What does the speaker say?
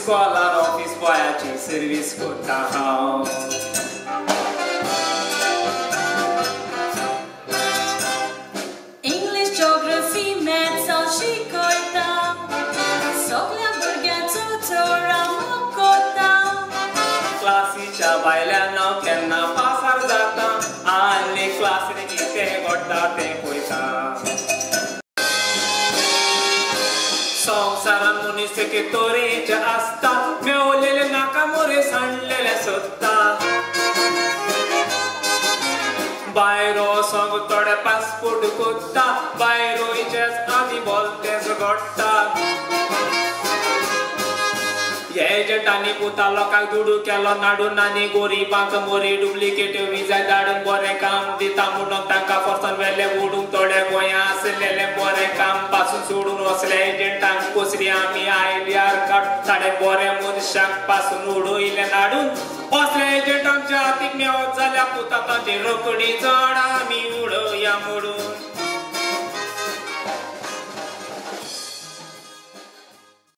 इस्कॉलार office बॉयाची service करता हांव English geography maths हांव शिकयता सगळ्या भुरग्यांचो चोरा मोकोता क्लासीच्या भायल्यान हांव केन्ना पासार जाता आनी क्लासीन कितें घडटा तें पळयता संवसारान मनीस के तोरेचे आसता मेवलेले नाका मोरे सांडलेले सोदता भायर वचोंक थोडे पासपोर्ट कोत्ता भायर वयचेच आनी बोलतेच घडटा एजंटांनी पुता लोकांक दुडू केलो नाडून आनी गोरिबांक मोरी डुप्लिकेट विजा धाडून बरें काम दिता म्हणून तांकां परतून वेले ओडूंक थोडे गोंया आसलेले बरें काम पासून सोडून वचले एजंटांक कोसरी आमी आयल्यार काड ताडे बरे मनशाक पासून उडयले नाडून असले एजंटांच्या हातीक मेवत जाल्यार पुता तांची रोकडी चड आमी उडोवया मोडून